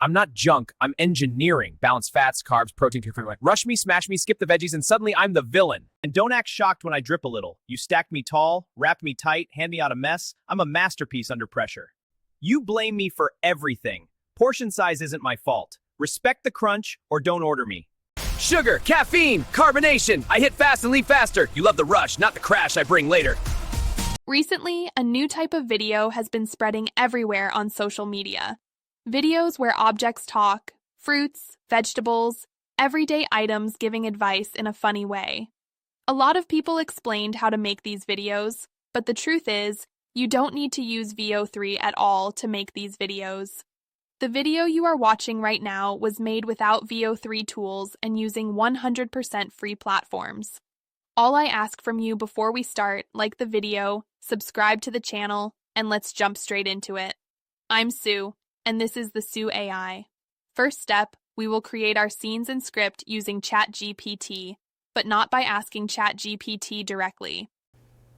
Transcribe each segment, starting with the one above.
I'm not junk, I'm engineering. Balance fats, carbs, protein, pure. Rush me, smash me, skip the veggies, and suddenly I'm the villain. And don't act shocked when I drip a little. You stack me tall, wrap me tight, hand me out a mess. I'm a masterpiece under pressure. You blame me for everything. Portion size isn't my fault. Respect the crunch or don't order me. Sugar, caffeine, carbonation. I hit fast and leave faster. You love the rush, not the crash I bring later. Recently, a new type of video has been spreading everywhere on social media. Videos where objects talk, fruits, vegetables, everyday items giving advice in a funny way. A lot of people explained how to make these videos, but the truth is, you don't need to use VO3 at all to make these videos. The video you are watching right now was made without VO3 tools and using 100% free platforms. All I ask from you before we start, like the video, subscribe to the channel, and let's jump straight into it. I'm Sue, and this is the Soo AI. First step, we will create our scenes and script using ChatGPT, but not by asking ChatGPT directly.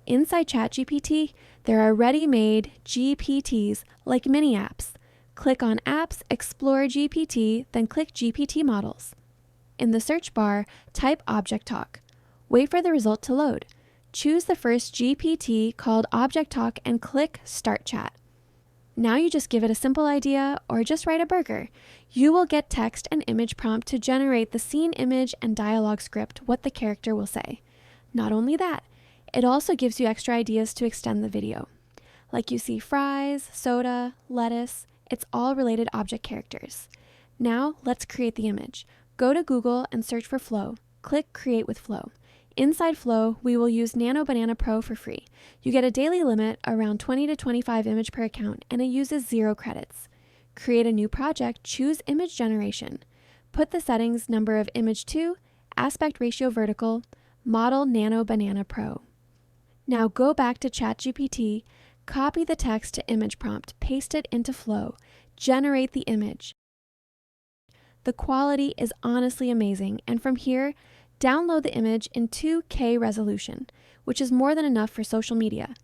Inside ChatGPT, there are ready-made GPTs like mini apps. Click on Apps, explore GPT, then click GPT Models. In the search bar, type Object Talk. Wait for the result to load. Choose the first GPT called Object Talk and click Start Chat. Now you just give it a simple idea or just write a burger. You will get text and image prompt to generate the scene image and dialogue script, what the character will say. Not only that, it also gives you extra ideas to extend the video. Like you see fries, soda, lettuce, it's all related object characters. Now let's create the image. Go to Google and search for Flow. Click Create with Flow. Inside Flow, we will use Nano Banana Pro for free. You get a daily limit around 20 to 25 image per account, and it uses 0 credits. Create a new project, choose Image Generation. Put the settings number of image 2, aspect ratio vertical, model Nano Banana Pro. Now go back to ChatGPT, copy the text to image prompt, paste it into Flow, generate the image. The quality is honestly amazing, and from here, download the image in 2K resolution, which is more than enough for social media.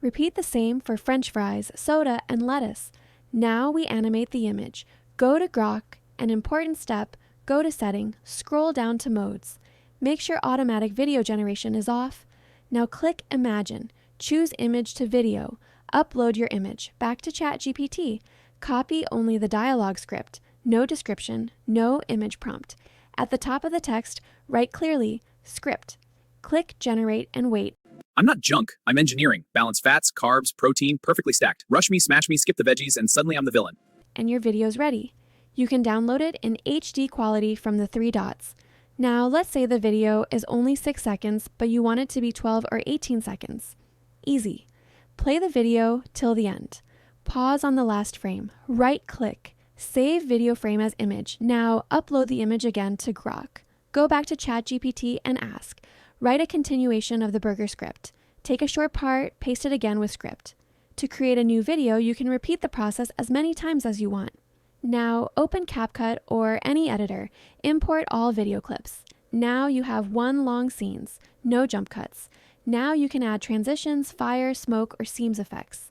Repeat the same for French fries, soda, and lettuce. Now we animate the image. Go to Grok, an important step, go to Setting, scroll down to Modes. Make sure automatic video generation is off. Now click Imagine, choose Image to Video, upload your image, back to ChatGPT, copy only the dialogue script, no description, no image prompt. At the top of the text, write clearly, Script. Click Generate and wait. I'm not junk, I'm engineering. Balance fats, carbs, protein, perfectly stacked. Rush me, smash me, skip the veggies, and suddenly I'm the villain. And your video's ready. You can download it in HD quality from the 3 dots. Now, let's say the video is only 6 seconds, but you want it to be 12 or 18 seconds. Easy. Play the video till the end. Pause on the last frame. Right-click. Save video frame as image. Now, upload the image again to Grok. Go back to ChatGPT and ask. Write a continuation of the burger script. Take a short part, paste it again with script. To create a new video, you can repeat the process as many times as you want. Now, open CapCut or any editor. Import all video clips. Now you have one long scenes, no jump cuts. Now you can add transitions, fire, smoke, or seams effects.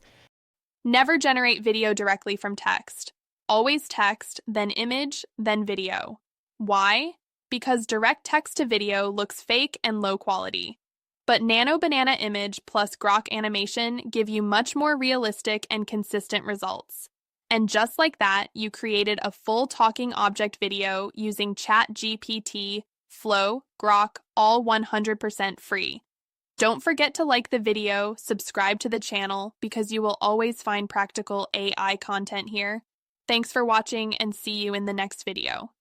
Never generate video directly from text. Always text, then image, then video. Why? Because direct text to video looks fake and low quality. But Nano Banana Image plus Grok Animation give you much more realistic and consistent results. And just like that, you created a full talking object video using ChatGPT, Flow, Grok, all 100% free. Don't forget to like the video, subscribe to the channel, because you will always find practical AI content here. Thanks for watching and see you in the next video.